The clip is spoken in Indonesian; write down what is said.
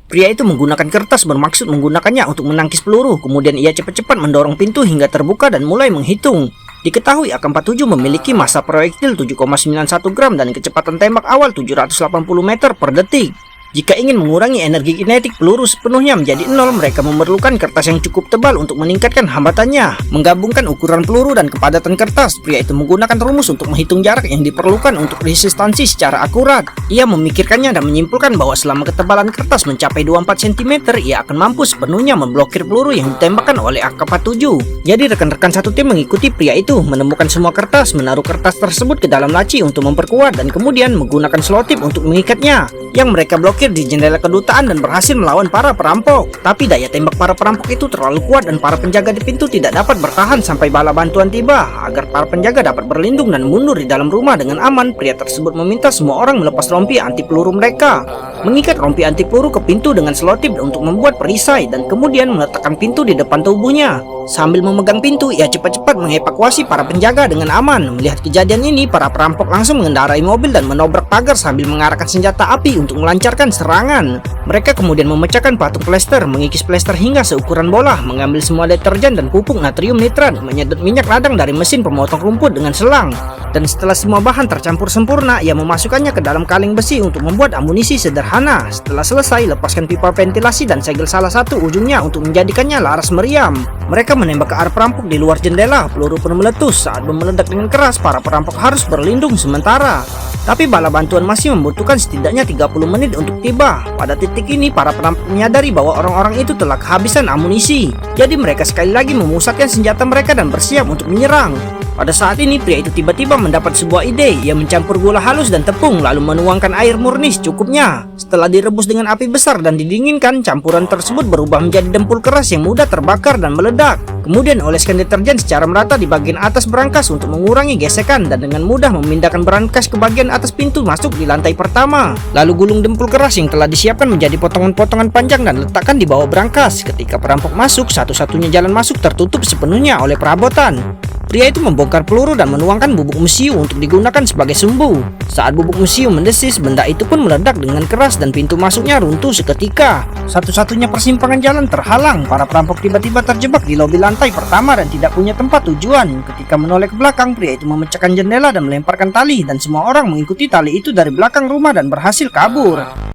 Pria itu menggunakan kertas bermaksud menggunakannya untuk menangkis peluru. Kemudian ia cepat-cepat mendorong pintu hingga terbuka dan mulai menghitung. Diketahui AK-47 memiliki massa proyektil 7,91 gram dan kecepatan tembak awal 780 meter per detik. Jika ingin mengurangi energi kinetik peluru sepenuhnya menjadi nol, mereka memerlukan kertas yang cukup tebal untuk meningkatkan hambatannya. Menggabungkan ukuran peluru dan kepadatan kertas, pria itu menggunakan rumus untuk menghitung jarak yang diperlukan untuk resistansi secara akurat. Ia memikirkannya dan menyimpulkan bahwa selama ketebalan kertas mencapai 24 cm, ia akan mampu sepenuhnya memblokir peluru yang ditembakkan oleh AK-47. Jadi rekan-rekan satu tim mengikuti pria itu, menemukan semua kertas, menaruh kertas tersebut ke dalam laci untuk memperkuat, dan kemudian menggunakan selotip untuk mengikatnya, yang mereka blokir di jendela kedutaan dan berhasil melawan para perampok. Tapi daya tembak para perampok itu terlalu kuat dan para penjaga di pintu tidak dapat bertahan sampai bala bantuan tiba. Agar para penjaga dapat berlindung dan mundur di dalam rumah dengan aman, pria tersebut meminta semua orang melepas rompi anti peluru mereka, mengikat rompi anti peluru ke pintu dengan selotip untuk membuat perisai, dan kemudian meletakkan pintu di depan tubuhnya. Sambil memegang pintu, ia cepat-cepat mengevakuasi para penjaga dengan aman. Melihat kejadian ini, para perampok langsung mengendarai mobil dan menobrak pagar sambil mengarahkan senjata api untuk melancarkan serangan. Mereka kemudian memecahkan patung plester, mengikis plester hingga seukuran bola, mengambil semua deterjen dan pupuk natrium nitrat, menyedot minyak ladang dari mesin pemotong rumput dengan selang. Dan setelah semua bahan tercampur sempurna, ia memasukkannya ke dalam kaleng besi untuk membuat amunisi sederhana. Setelah selesai, lepaskan pipa ventilasi dan segel salah satu ujungnya untuk menjadikannya laras meriam. Mereka menembak ke arah perampok di luar jendela. Peluru pun meletus. Saat meledak dengan keras, para perampok harus berlindung sementara. Tapi bala bantuan masih membutuhkan setidaknya 30 menit untuk tiba. Pada titik ini, para perampok menyadari bahwa orang-orang itu telah kehabisan amunisi. Jadi mereka sekali lagi memusatkan senjata mereka dan bersiap untuk menyerang. Pada saat ini, pria itu tiba-tiba mendapat sebuah ide. Ia mencampur gula halus dan tepung, lalu menuangkan air murni secukupnya. Setelah direbus dengan api besar dan didinginkan, campuran tersebut berubah menjadi dempul keras yang mudah terbakar dan meledak. Kemudian oleskan deterjen secara merata di bagian atas berangkas untuk mengurangi gesekan, dan dengan mudah memindahkan berangkas ke bagian atas pintu masuk di lantai pertama. Lalu gulung dempul keras yang telah disiapkan menjadi potongan-potongan panjang dan letakkan di bawah berangkas. Ketika perampok masuk, satu-satunya jalan masuk tertutup sepenuhnya oleh perabotan. Pria itu membongkar peluru dan menuangkan bubuk mesiu untuk digunakan sebagai sumbu. Saat bubuk mesiu mendesis, benda itu pun meledak dengan keras dan pintu masuknya runtuh seketika. Satu-satunya persimpangan jalan terhalang. Para perampok tiba-tiba terjebak di lobi lantai pertama dan tidak punya tempat tujuan. Ketika menoleh ke belakang, pria itu memecahkan jendela dan melemparkan tali, dan semua orang mengikuti tali itu dari belakang rumah dan berhasil kabur.